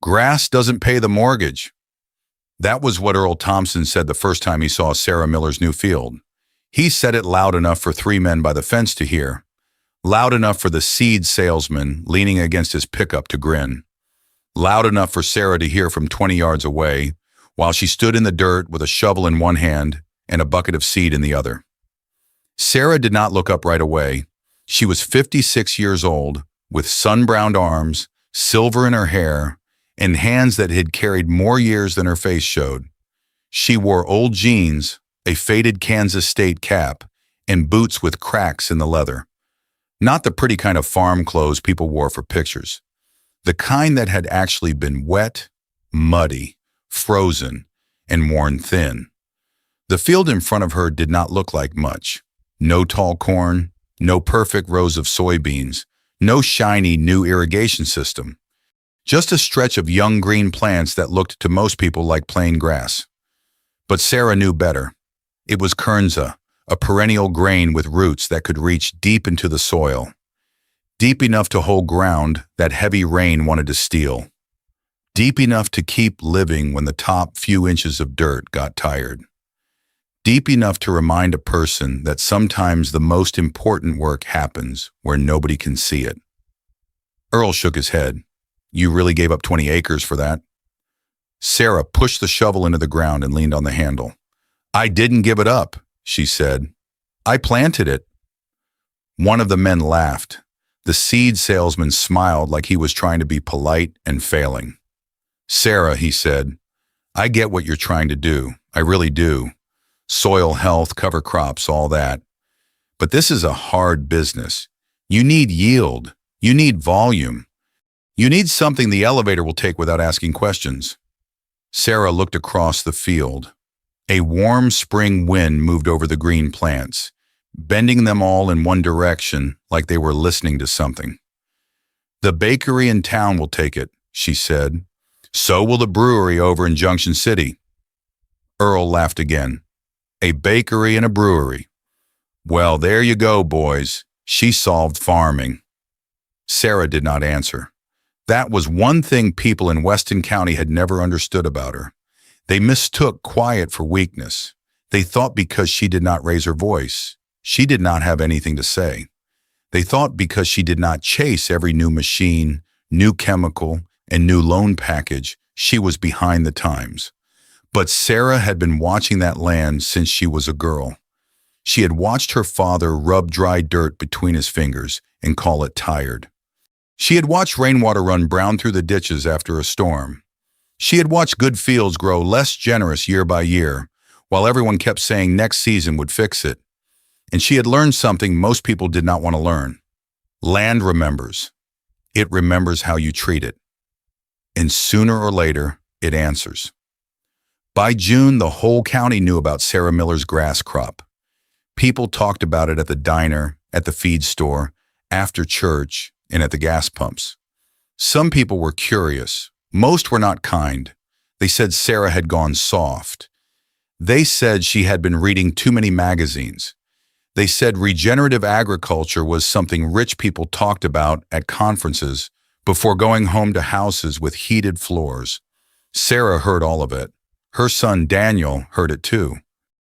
Grass doesn't pay the mortgage. That was what Earl Thompson said the first time he saw Sarah Miller's new field. He said it loud enough for three men by the fence to hear, loud enough for the seed salesman leaning against his pickup to grin, loud enough for Sarah to hear from 20 yards away while she stood in the dirt with a shovel in one hand and a bucket of seed in the other. Sarah did not look up right away. She was 56 years old, with sun-browned arms, silver in her hair, and hands that had carried more years than her face showed. She wore old jeans, a faded Kansas State cap, and boots with cracks in the leather. Not the pretty kind of farm clothes people wore for pictures. The kind that had actually been wet, muddy, frozen, and worn thin. The field in front of her did not look like much. No tall corn, no perfect rows of soybeans, no shiny new irrigation system. Just a stretch of young green plants that looked to most people like plain grass. But Sarah knew better. It was Kernza, a perennial grain with roots that could reach deep into the soil. Deep enough to hold ground that heavy rain wanted to steal. Deep enough to keep living when the top few inches of dirt got tired. Deep enough to remind a person that sometimes the most important work happens where nobody can see it. Earl shook his head. You really gave up 20 acres for that? Sarah pushed the shovel into the ground and leaned on the handle. I didn't give it up, she said. I planted it. One of the men laughed. The seed salesman smiled like he was trying to be polite and failing. Sarah, he said, I get what you're trying to do. I really do. Soil health, cover crops, all that. But this is a hard business. You need yield. You need volume. You need something the elevator will take without asking questions. Sarah looked across the field. A warm spring wind moved over the green plants, bending them all in one direction like they were listening to something. The bakery in town will take it, she said. So will the brewery over in Junction City. Earl laughed again. A bakery and a brewery. Well, there you go, boys. She solved farming. Sarah did not answer. That was one thing people in Weston County had never understood about her. They mistook quiet for weakness. They thought because she did not raise her voice, she did not have anything to say. They thought because she did not chase every new machine, new chemical, and new loan package, she was behind the times. But Sarah had been watching that land since she was a girl. She had watched her father rub dry dirt between his fingers and call it tired. She had watched rainwater run brown through the ditches after a storm. She had watched good fields grow less generous year by year, while everyone kept saying next season would fix it. And she had learned something most people did not want to learn. Land remembers. It remembers how you treat it. And sooner or later, it answers. By June, the whole county knew about Sarah Miller's grass crop. People talked about it at the diner, at the feed store, after church, and at the gas pumps. Some people were curious. Most were not kind. They said Sarah had gone soft. They said she had been reading too many magazines. They said regenerative agriculture was something rich people talked about at conferences before going home to houses with heated floors. Sarah heard all of it. Her son Daniel heard it too.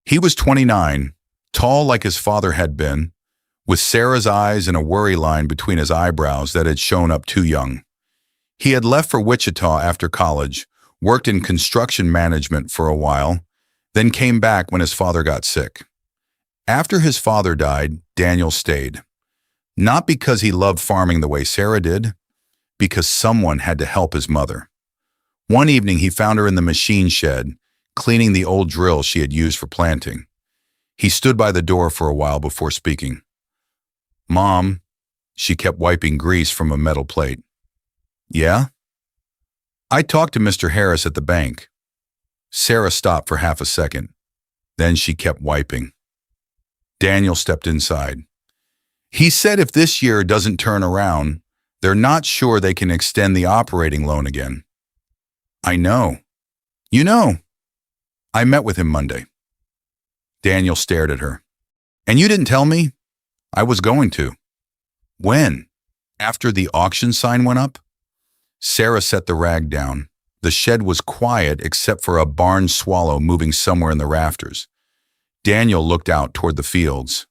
He was 29, tall like his father had been, with Sarah's eyes and a worry line between his eyebrows that had shown up too young. He had left for Wichita after college, worked in construction management for a while, then came back when his father got sick. After his father died, Daniel stayed. Not because he loved farming the way Sarah did, because someone had to help his mother. One evening he found her in the machine shed, cleaning the old drill she had used for planting. He stood by the door for a while before speaking. Mom, she kept wiping grease from a metal plate. Yeah? I talked to Mr. Harris at the bank. Sarah stopped for half a second. Then she kept wiping. Daniel stepped inside. He said if this year doesn't turn around, they're not sure they can extend the operating loan again. I know. You know. I met with him Monday. Daniel stared at her. And you didn't tell me? I was going to. When? After the auction sign went up? Sarah set the rag down. The shed was quiet except for a barn swallow moving somewhere in the rafters. Daniel looked out toward the fields.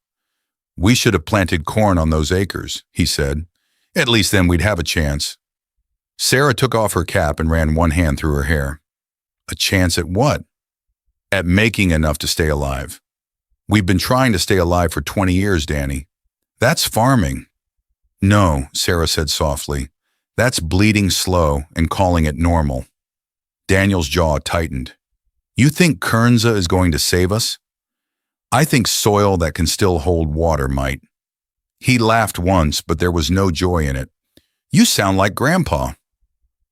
"We should have planted corn on those acres," he said. "At least then we'd have a chance." Sarah took off her cap and ran one hand through her hair. "A chance at what?" "At making enough to stay alive. We've been trying to stay alive for 20 years, Danny. That's farming." "No," Sarah said softly. "That's bleeding slow and calling it normal." Daniel's jaw tightened. "You think Kernza is going to save us?" "I think soil that can still hold water might." He laughed once, but there was no joy in it. "You sound like Grandpa."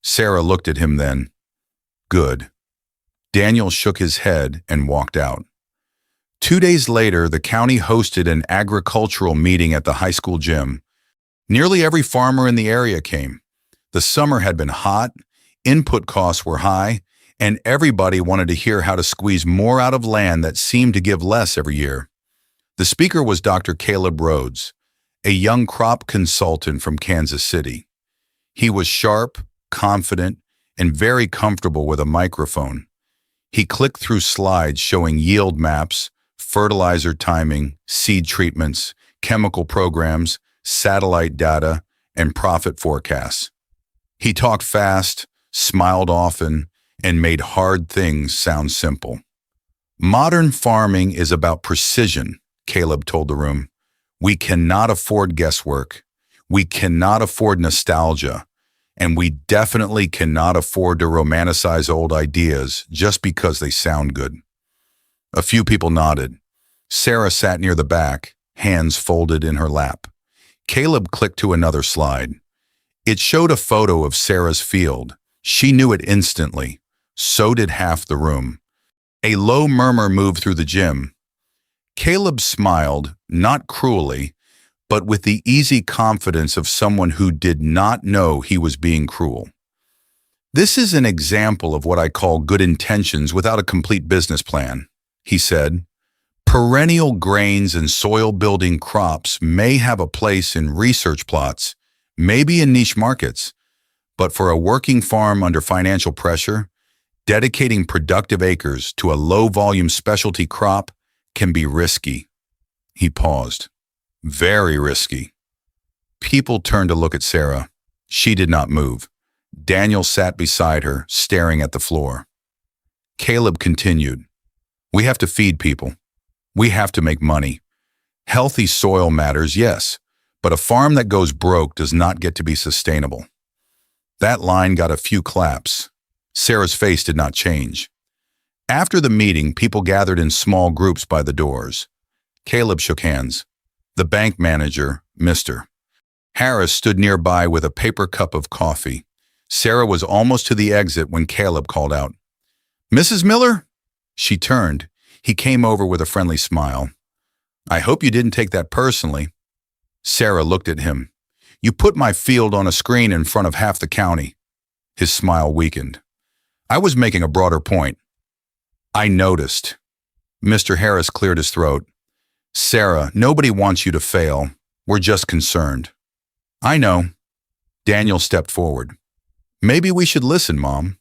Sarah looked at him then. "Good." Daniel shook his head and walked out. 2 days later, the county hosted an agricultural meeting at the high school gym. Nearly every farmer in the area came. The summer had been hot, input costs were high, and everybody wanted to hear how to squeeze more out of land that seemed to give less every year. The speaker was Dr. Caleb Rhodes, a young crop consultant from Kansas City. He was sharp, confident, and very comfortable with a microphone. He clicked through slides showing yield maps, fertilizer timing, seed treatments, chemical programs, satellite data, and profit forecasts. He talked fast, smiled often, and made hard things sound simple. "Modern farming is about precision," Caleb told the room. "We cannot afford guesswork. We cannot afford nostalgia. And we definitely cannot afford to romanticize old ideas just because they sound good." A few people nodded. Sarah sat near the back, hands folded in her lap. Caleb clicked to another slide. It showed a photo of Sarah's field. She knew it instantly. So did half the room. A low murmur moved through the gym. Caleb smiled, not cruelly, but with the easy confidence of someone who did not know he was being cruel. "This is an example of what I call good intentions without a complete business plan," he said. "Perennial grains and soil-building crops may have a place in research plots, maybe in niche markets, but for a working farm under financial pressure, dedicating productive acres to a low-volume specialty crop can be risky." He paused. "Very risky." People turned to look at Sarah. She did not move. Daniel sat beside her, staring at the floor. Caleb continued. "We have to feed people. We have to make money. Healthy soil matters, yes, but a farm that goes broke does not get to be sustainable." That line got a few claps. Sarah's face did not change. After the meeting, people gathered in small groups by the doors. Caleb shook hands. The bank manager, Mr. Harris, stood nearby with a paper cup of coffee. Sarah was almost to the exit when Caleb called out, "Mrs. Miller?" She turned. He came over with a friendly smile. "I hope you didn't take that personally." Sarah looked at him. "You put my field on a screen in front of half the county." His smile weakened. "I was making a broader point." "I noticed." Mr. Harris cleared his throat. "Sarah, nobody wants you to fail. We're just concerned." "I know." Daniel stepped forward. "Maybe we should listen, Mom."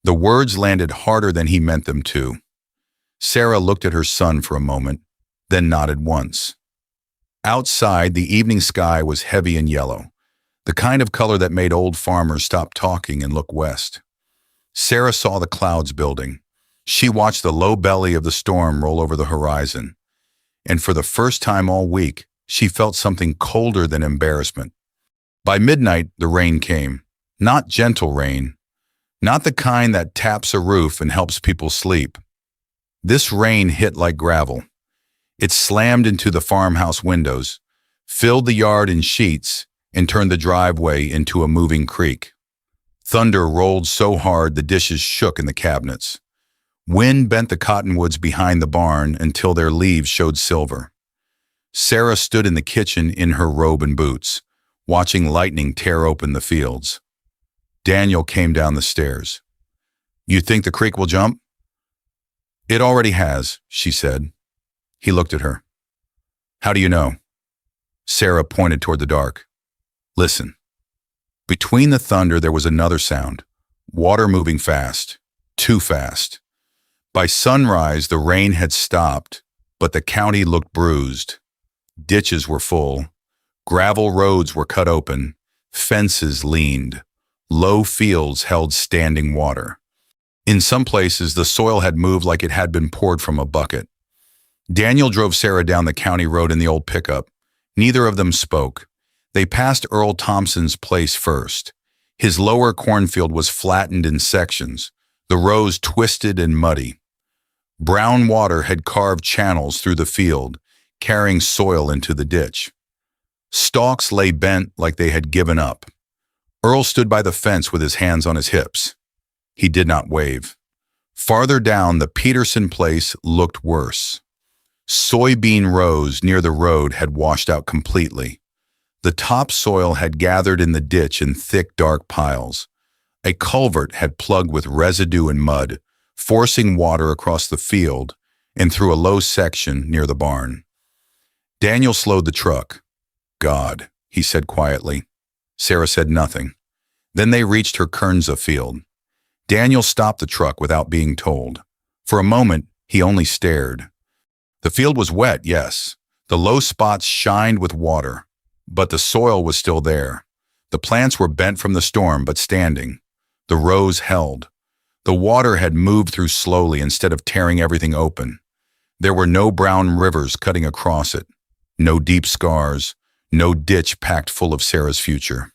The words landed harder than he meant them to. Sarah looked at her son for a moment, then nodded once. Outside, the evening sky was heavy and yellow, the kind of color that made old farmers stop talking and look west. Sarah saw the clouds building. She watched the low belly of the storm roll over the horizon. And for the first time all week, she felt something colder than embarrassment. By midnight, the rain came. Not gentle rain. Not the kind that taps a roof and helps people sleep. This rain hit like gravel. It slammed into the farmhouse windows, filled the yard in sheets, and turned the driveway into a moving creek. Thunder rolled so hard the dishes shook in the cabinets. Wind bent the cottonwoods behind the barn until their leaves showed silver. Sarah stood in the kitchen in her robe and boots, watching lightning tear open the fields. Daniel came down the stairs. "You think the creek will jump?" "It already has," she said. He looked at her. "How do you know?" Sarah pointed toward the dark. "Listen." Between the thunder, there was another sound. Water moving fast. Too fast. By sunrise, the rain had stopped, but the county looked bruised. Ditches were full. Gravel roads were cut open. Fences leaned. Low fields held standing water. In some places, the soil had moved like it had been poured from a bucket. Daniel drove Sarah down the county road in the old pickup. Neither of them spoke. They passed Earl Thompson's place first. His lower cornfield was flattened in sections, the rows twisted and muddy. Brown water had carved channels through the field, carrying soil into the ditch. Stalks lay bent like they had given up. Earl stood by the fence with his hands on his hips. He did not wave. Farther down, the Peterson place looked worse. Soybean rows near the road had washed out completely. The topsoil had gathered in the ditch in thick, dark piles. A culvert had plugged with residue and mud, forcing water across the field and through a low section near the barn. Daniel slowed the truck. "God," he said quietly. Sarah said nothing. Then they reached her Kernza field. Daniel stopped the truck without being told. For a moment, he only stared. The field was wet, yes. The low spots shined with water. But the soil was still there. The plants were bent from the storm, but standing. The rows held. The water had moved through slowly instead of tearing everything open. There were no brown rivers cutting across it. No deep scars. No ditch packed full of Sarah's future.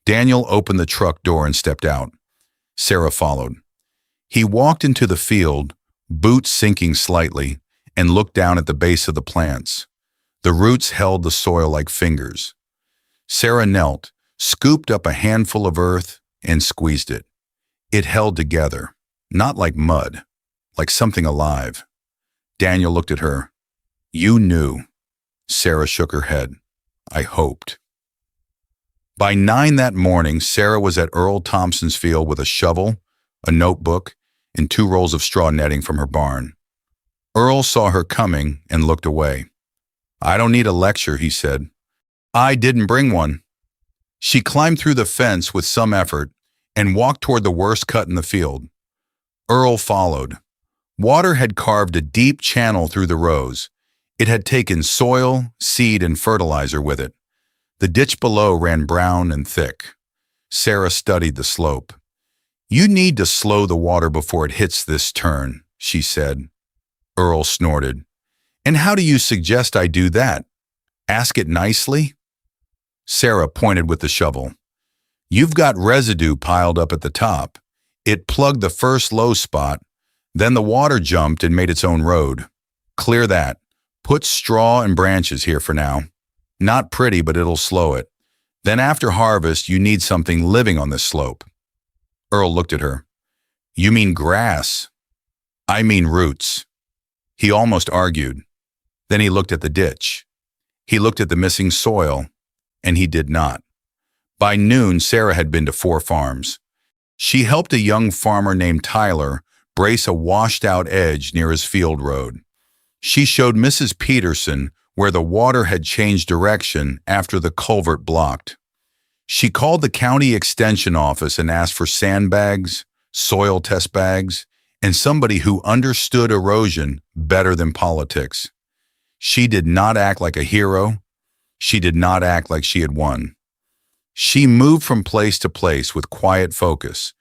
Daniel opened the truck door and stepped out. Sarah followed. He walked into the field, boots sinking slightly, and looked down at the base of the plants. The roots held the soil like fingers. Sarah knelt, scooped up a handful of earth, and squeezed it. It held together, not like mud, like something alive. Daniel looked at her. "You knew." Sarah shook her head. "I hoped." By 9 that morning, Sarah was at Earl Thompson's field with a shovel, a notebook, and 2 rolls of straw netting from her barn. Earl saw her coming and looked away. "I don't need a lecture," he said. "I didn't bring one." She climbed through the fence with some effort and walked toward the worst cut in the field. Earl followed. Water had carved a deep channel through the rows. It had taken soil, seed, and fertilizer with it. The ditch below ran brown and thick. Sarah studied the slope. "You need to slow the water before it hits this turn," she said. Earl snorted. "And how do you suggest I do that? Ask it nicely?" Sarah pointed with the shovel. "You've got residue piled up at the top. It plugged the first low spot, then the water jumped and made its own road. Clear that. Put straw and branches here for now. Not pretty, but it'll slow it. Then after harvest, you need something living on this slope." Earl looked at her. "You mean grass?" "I mean roots." He almost argued. Then he looked at the ditch. He looked at the missing soil, and he did not. By noon, Sarah had been to 4 farms. She helped a young farmer named Tyler brace a washed-out edge near his field road. She showed Mrs. Peterson where the water had changed direction after the culvert blocked. She called the county extension office and asked for sandbags, soil test bags, and somebody who understood erosion better than politics. She did not act like a hero. She did not act like she had won. She moved from place to place with quiet focus,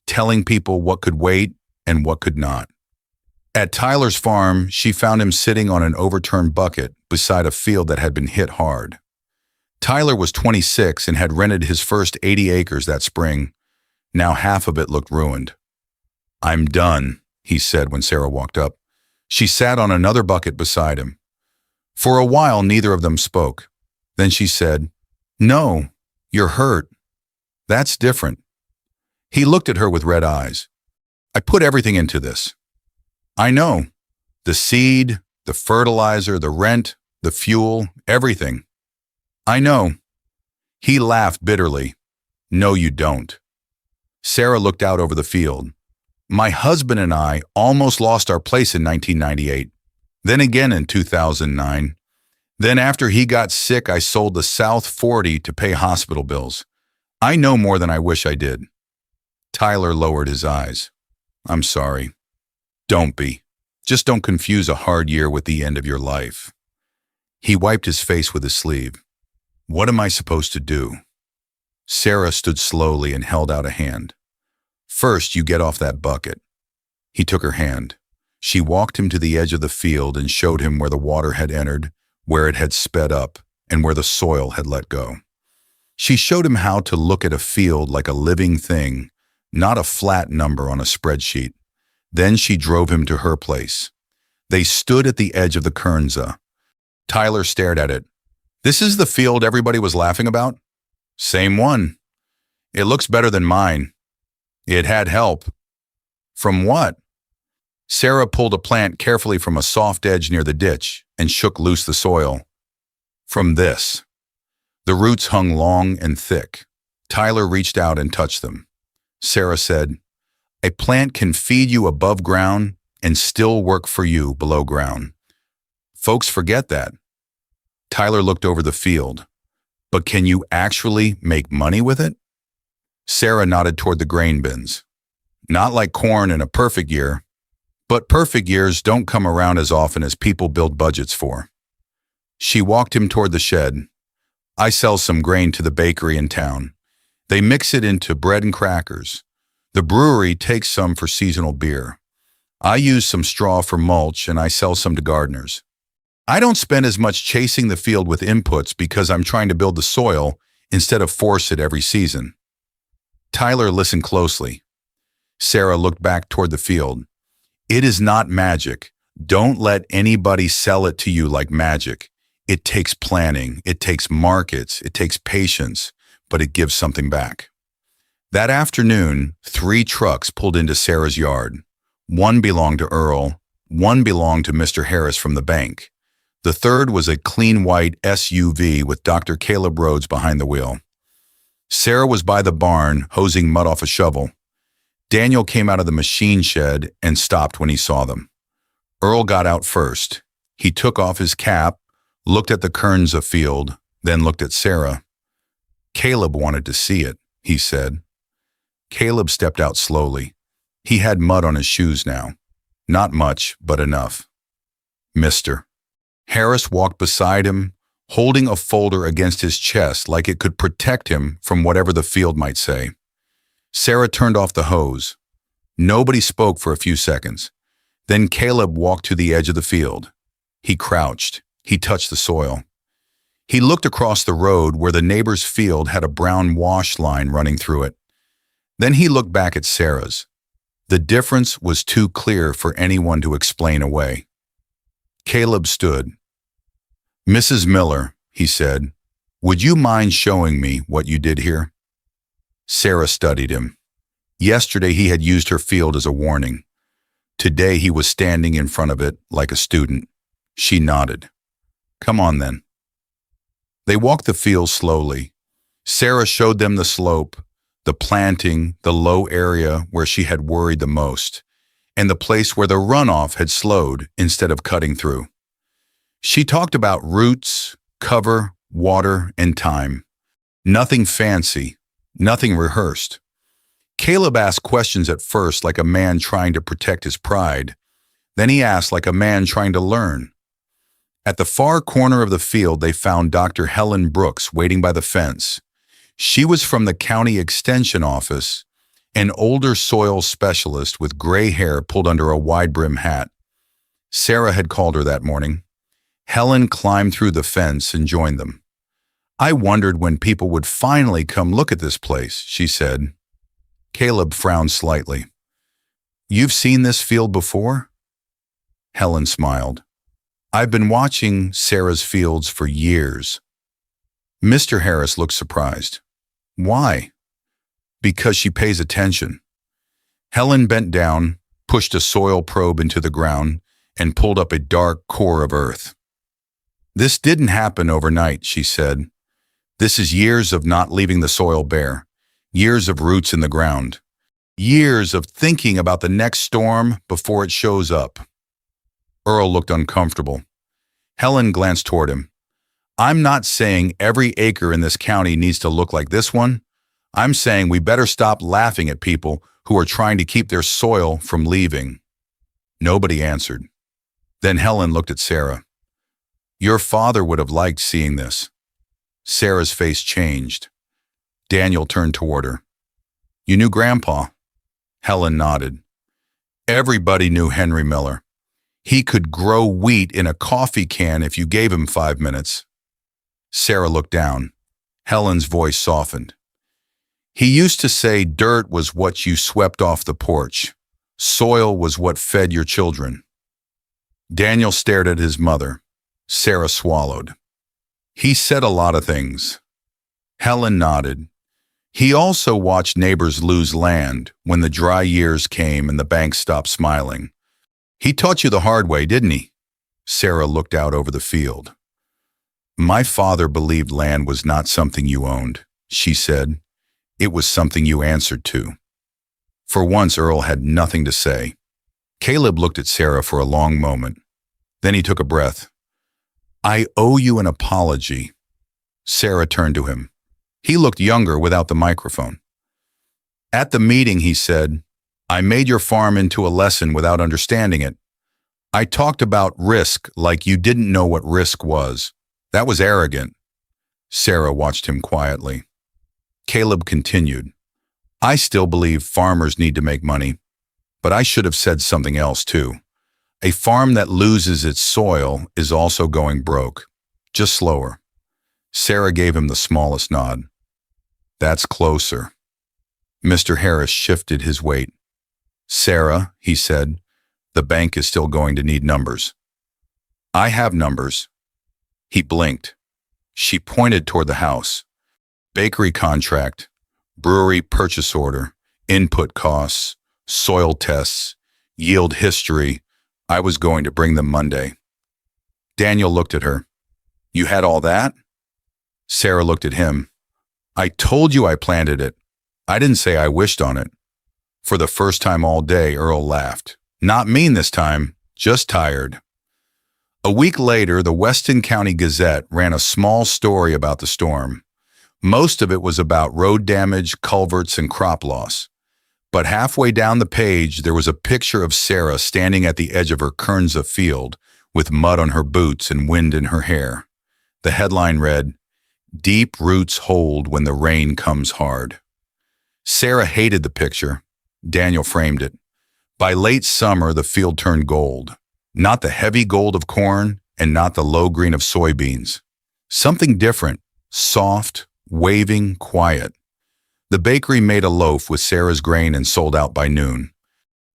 telling people what could wait and what could not. At Tyler's farm, she found him sitting on an overturned bucket beside a field that had been hit hard. Tyler was 26 and had rented his first 80 acres that spring. Now half of it looked ruined. "I'm done," he said when Sarah walked up. She sat on another bucket beside him. For a while, neither of them spoke. Then she said, "No, you're hurt. That's different." He looked at her with red eyes. "I put everything into this." "I know. The seed, the fertilizer, the rent, the fuel, everything." "I know." He laughed bitterly. "No, you don't." Sarah looked out over the field. "My husband and I almost lost our place in 1998. Then again in 2009. Then after he got sick, I sold the South 40 to pay hospital bills. I know more than I wish I did. Tyler lowered his eyes. I'm sorry. Don't be. Just don't confuse a hard year with the end of your life. He wiped his face with his sleeve. What am I supposed to do? Sarah stood slowly and held out a hand. First, you get off that bucket. He took her hand. She walked him to the edge of the field and showed him where the water had entered, where it had sped up, and where the soil had let go. She showed him how to look at a field like a living thing, not a flat number on a spreadsheet. Then she drove him to her place. They stood at the edge of the Kernza. Tyler stared at it. This is the field everybody was laughing about? Same one. It looks better than mine. It had help. From what? Sarah pulled a plant carefully from a soft edge near the ditch and shook loose the soil. From this. The roots hung long and thick. Tyler reached out and touched them. Sarah said, a plant can feed you above ground and still work for you below ground. Folks forget that. Tyler looked over the field. But can you actually make money with it? Sarah nodded toward the grain bins. Not like corn in a perfect year, but perfect years don't come around as often as people build budgets for. She walked him toward the shed. I sell some grain to the bakery in town. They mix it into bread and crackers. The brewery takes some for seasonal beer. I use some straw for mulch and I sell some to gardeners. I don't spend as much chasing the field with inputs because I'm trying to build the soil instead of force it every season. Tyler listened closely. Sarah looked back toward the field. It is not magic. Don't let anybody sell it to you like magic. It takes planning, it takes markets, it takes patience, but it gives something back. That afternoon, 3 trucks pulled into Sarah's yard. One belonged to Earl, one belonged to Mr. Harris from the bank. The third was a clean white SUV with Dr. Caleb Rhodes behind the wheel. Sarah was by the barn, hosing mud off a shovel. Daniel came out of the machine shed and stopped when he saw them. Earl got out first. He took off his cap, looked at the Kernza field, then looked at Sarah. Caleb wanted to see it, he said. Caleb stepped out slowly. He had mud on his shoes now. Not much, but enough. Mister. Harris walked beside him, holding a folder against his chest like it could protect him from whatever the field might say. Sarah turned off the hose. Nobody spoke for a few seconds. Then Caleb walked to the edge of the field. He crouched. He touched the soil. He looked across the road where the neighbor's field had a brown wash line running through it. Then he looked back at Sarah's. The difference was too clear for anyone to explain away. Caleb stood. Mrs. Miller, he said, would you mind showing me what you did here? Sarah studied him. Yesterday he had used her field as a warning. Today he was standing in front of it like a student. She nodded. Come on then. They walked the field slowly. Sarah showed them the slope, the planting, the low area where she had worried the most, and the place where the runoff had slowed instead of cutting through. She talked about roots, cover, water, and time. Nothing fancy, nothing rehearsed. Caleb asked questions at first like a man trying to protect his pride. Then he asked like a man trying to learn. At the far corner of the field, they found Dr. Helen Brooks waiting by the fence. She was from the county extension office, an older soil specialist with gray hair pulled under a wide-brim hat. Sarah had called her that morning. Helen climbed through the fence and joined them. I wondered when people would finally come look at this place, she said. Caleb frowned slightly. You've seen this field before? Helen smiled. I've been watching Sarah's fields for years. Mr. Harris looked surprised. Why? Because she pays attention. Helen bent down, pushed a soil probe into the ground, and pulled up a dark core of earth. This didn't happen overnight, she said. This is years of not leaving the soil bare, years of roots in the ground, years of thinking about the next storm before it shows up. Earl looked uncomfortable. Helen glanced toward him. I'm not saying every acre in this county needs to look like this one. I'm saying we better stop laughing at people who are trying to keep their soil from leaving." Nobody answered. Then Helen looked at Sarah. "Your father would have liked seeing this." Sarah's face changed. Daniel turned toward her. "You knew Grandpa?" Helen nodded. Everybody knew Henry Miller. He could grow wheat in a coffee can if you gave him 5 minutes. Sarah looked down. Helen's voice softened. "He used to say dirt was what you swept off the porch. Soil was what fed your children." Daniel stared at his mother. Sarah swallowed. "He said a lot of things." Helen nodded. "He also watched neighbors lose land when the dry years came and the banks stopped smiling. He taught you the hard way, didn't he?" Sarah looked out over the field. "My father believed land was not something you owned," she said. "It was something you answered to." For once, Earl had nothing to say. Caleb looked at Sarah for a long moment. Then he took a breath. "I owe you an apology." Sarah turned to him. He looked younger without the microphone. "At the meeting," he said, "I made your farm into a lesson without understanding it. I talked about risk like you didn't know what risk was. That was arrogant." Sarah watched him quietly. Caleb continued, "I still believe farmers need to make money, but I should have said something else too. A farm that loses its soil is also going broke, just slower." Sarah gave him the smallest nod. "That's closer." Mr. Harris shifted his weight. "Sarah," he said, "the bank is still going to need numbers." "I have numbers." He blinked. She pointed toward the house. "Bakery contract, brewery purchase order, input costs, soil tests, yield history. I was going to bring them Monday." Daniel looked at her. "You had all that?" Sarah looked at him. "I told you I planted it. I didn't say I wished on it." For the first time all day, Earl laughed. Not mean this time, just tired. A week later, the Weston County Gazette ran a small story about the storm. Most of it was about road damage, culverts, and crop loss. But halfway down the page, there was a picture of Sarah standing at the edge of her Kernza field with mud on her boots and wind in her hair. The headline read, "Deep roots hold when the rain comes hard." Sarah hated the picture. Daniel framed it. By late summer, the field turned gold. Not the heavy gold of corn and not the low green of soybeans. Something different, soft, waving, quiet. The bakery made a loaf with Sarah's grain and sold out by noon.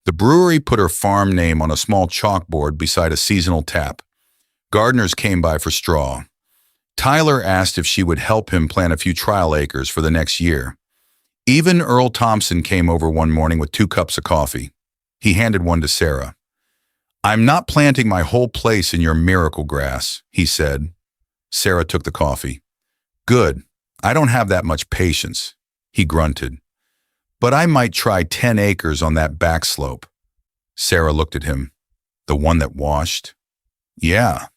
The brewery put her farm name on a small chalkboard beside a seasonal tap. Gardeners came by for straw. Tyler asked if she would help him plant a few trial acres for the next year. Even Earl Thompson came over one morning with 2 cups of coffee. He handed one to Sarah. "I'm not planting my whole place in your miracle grass," he said. Sarah took the coffee. "Good. I don't have that much patience," he grunted. "But I might try 10 acres on that back slope." Sarah looked at him. "The one that washed?" "Yeah.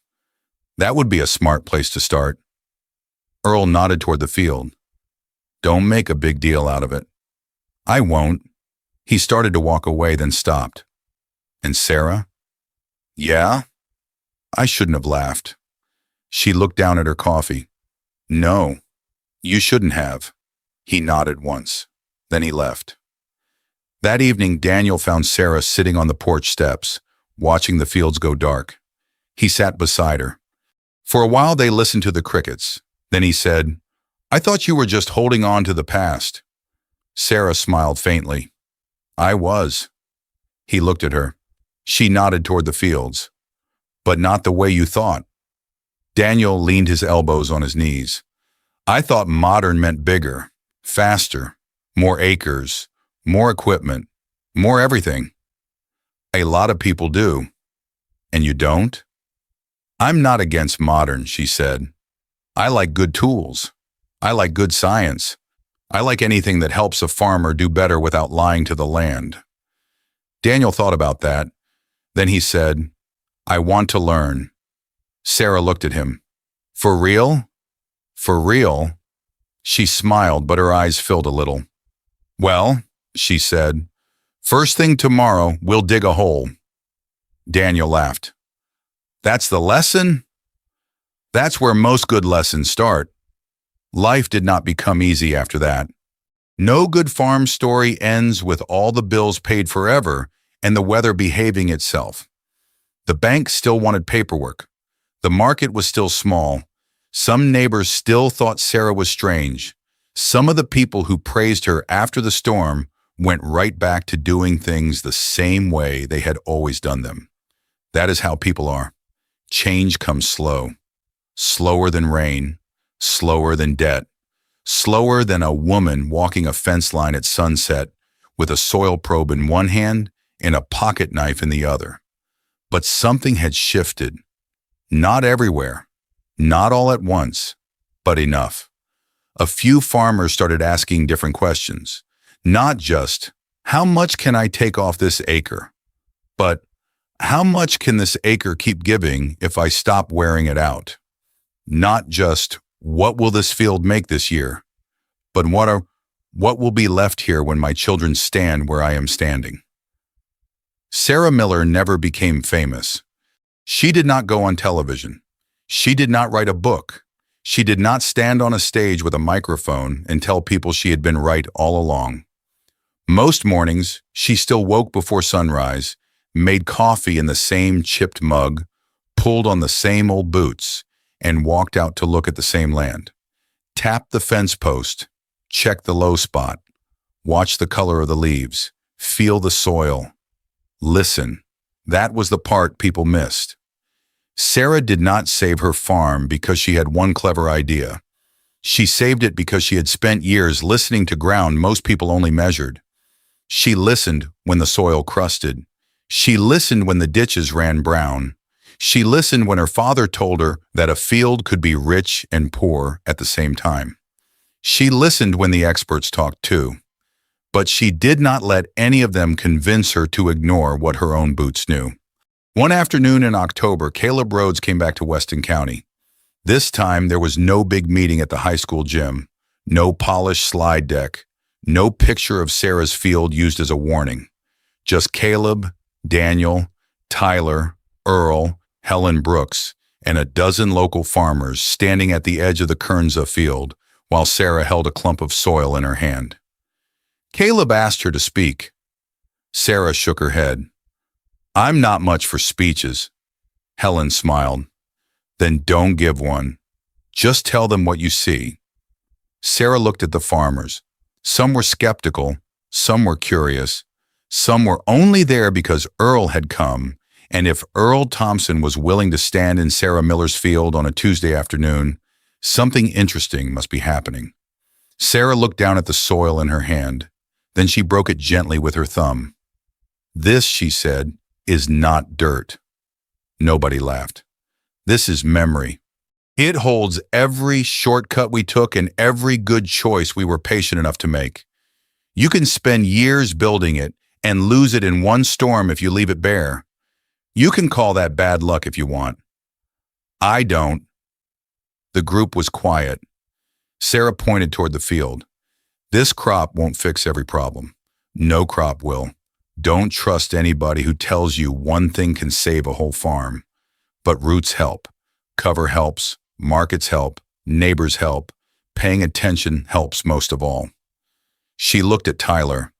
That would be a smart place to start." Earl nodded toward the field. "Don't make a big deal out of it." "I won't." He started to walk away, then stopped. "And Sarah?" "Yeah?" I shouldn't have laughed. She looked down at her coffee. "No, you shouldn't have." He nodded once. Then he left. That evening, Daniel found Sarah sitting on the porch steps, watching the fields go dark. He sat beside her. For a while, they listened to the crickets. Then he said, "I thought you were just holding on to the past." Sarah smiled faintly. "I was." He looked at her. She nodded toward the fields. "But not the way you thought." Daniel leaned his elbows on his knees. "I thought modern meant bigger, faster, more acres, more equipment, more everything." "A lot of people do." "And you don't?" "I'm not against modern," she said. "I like good tools. I like good science. I like anything that helps a farmer do better without lying to the land." Daniel thought about that. Then he said, "I want to learn." Sarah looked at him. "For real?" "For real." She smiled, but her eyes filled a little. Well, she said, first thing tomorrow, we'll dig a hole. Daniel laughed. That's the lesson? That's where most good lessons start. Life did not become easy after that. No good farm story ends with all the bills paid forever and the weather behaving itself. The bank still wanted paperwork. The market was still small. Some neighbors still thought Sarah was strange. Some of the people who praised her after the storm went right back to doing things the same way they had always done them. That is how people are. Change comes slow. Slower than rain. Slower than debt. Slower than a woman walking a fence line at sunset with a soil probe in one hand and a pocket knife in the other. But something had shifted. Not everywhere. Not all at once. But enough. A few farmers started asking different questions. Not just, how much can I take off this acre? But, how much can this acre keep giving if I stop wearing it out? Not just, what will this field make this year? But what will be left here when my children stand where I am standing? Sarah Miller never became famous. She did not go on television. She did not write a book. She did not stand on a stage with a microphone and tell people she had been right all along. Most mornings, she still woke before sunrise, made coffee in the same chipped mug, pulled on the same old boots, and walked out to look at the same land. Tapped the fence post, check the low spot, watch the color of the leaves, feel the soil, listen. That was the part people missed. Sarah did not save her farm because she had one clever idea. She saved it because she had spent years listening to ground most people only measured. She listened when the soil crusted. She listened when the ditches ran brown. She listened when her father told her that a field could be rich and poor at the same time. She listened when the experts talked too. But she did not let any of them convince her to ignore what her own boots knew. One afternoon in October, Caleb Rhodes came back to Weston County. This time, there was no big meeting at the high school gym, no polished slide deck, no picture of Sarah's field used as a warning. Just Caleb, Daniel, Tyler, Earl, Helen Brooks, and a dozen local farmers standing at the edge of the Kernza field while Sarah held a clump of soil in her hand. Caleb asked her to speak. Sarah shook her head. I'm not much for speeches. Helen smiled. Then don't give one. Just tell them what you see. Sarah looked at the farmers. Some were skeptical, some were curious, some were only there because Earl had come, and if Earl Thompson was willing to stand in Sarah Miller's field on a Tuesday afternoon, something interesting must be happening. Sarah looked down at the soil in her hand. Then she broke it gently with her thumb. This, she said, is not dirt. Nobody laughed. This is memory. It holds every shortcut we took and every good choice we were patient enough to make. You can spend years building it and lose it in one storm if you leave it bare. You can call that bad luck if you want. I don't. The group was quiet. Sarah pointed toward the field. This crop won't fix every problem. No crop will. Don't trust anybody who tells you one thing can save a whole farm. But roots help. Cover helps. Markets help. Neighbors help. Paying attention helps most of all. She looked at Tyler.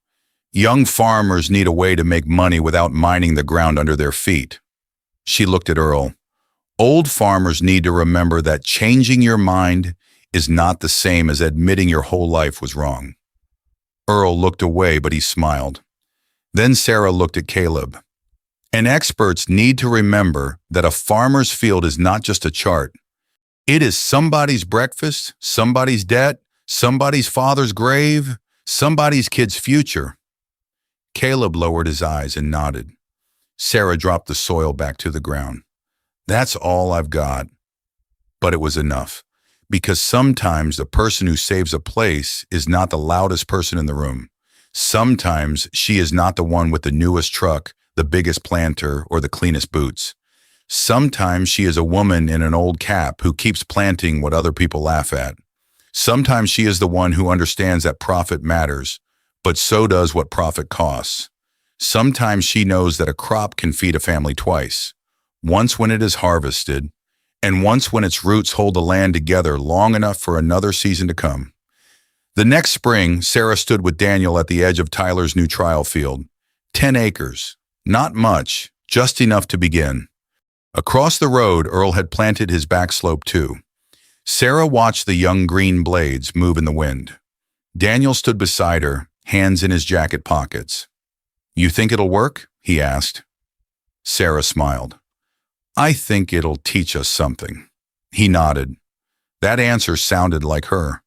Young farmers need a way to make money without mining the ground under their feet. She looked at Earl. Old farmers need to remember that changing your mind is not the same as admitting your whole life was wrong. Earl looked away, but he smiled. Then Sarah looked at Caleb. And experts need to remember that a farmer's field is not just a chart. It is somebody's breakfast, somebody's debt, somebody's father's grave, somebody's kid's future. Caleb lowered his eyes and nodded. Sarah dropped the soil back to the ground. That's all I've got. But it was enough, because sometimes the person who saves a place is not the loudest person in the room. Sometimes she is not the one with the newest truck, the biggest planter, or the cleanest boots. Sometimes she is a woman in an old cap who keeps planting what other people laugh at. Sometimes she is the one who understands that profit matters, but so does what profit costs. Sometimes she knows that a crop can feed a family twice, once when it is harvested, and once when its roots hold the land together long enough for another season to come. The next spring, Sarah stood with Daniel at the edge of Tyler's new trial field. 10 acres. Not much, just enough to begin. Across the road, Earl had planted his back slope too. Sarah watched the young green blades move in the wind. Daniel stood beside her, hands in his jacket pockets. "You think it'll work?" he asked. Sarah smiled. "I think it'll teach us something." He nodded. That answer sounded like her.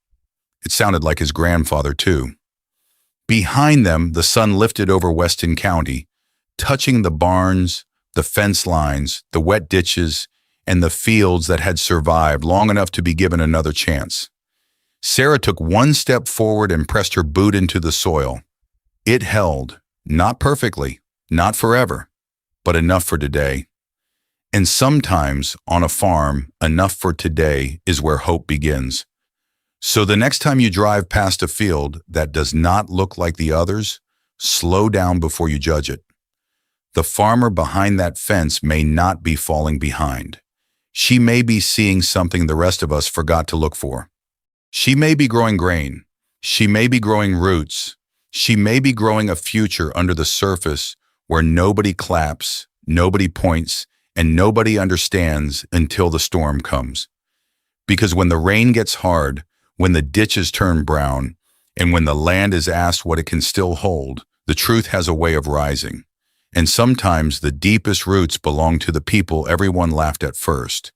It sounded like his grandfather too. Behind them, the sun lifted over Weston County, touching the barns, the fence lines, the wet ditches, and the fields that had survived long enough to be given another chance. Sarah took one step forward and pressed her boot into the soil. It held, not perfectly, not forever, but enough for today. And sometimes, on a farm, enough for today is where hope begins. So the next time you drive past a field that does not look like the others, slow down before you judge it. The farmer behind that fence may not be falling behind. She may be seeing something the rest of us forgot to look for. She may be growing grain. She may be growing roots. She may be growing a future under the surface where nobody claps, nobody points, and nobody understands until the storm comes. Because when the rain gets hard, when the ditches turn brown, and when the land is asked what it can still hold, the truth has a way of rising. And sometimes the deepest roots belong to the people everyone laughed at first.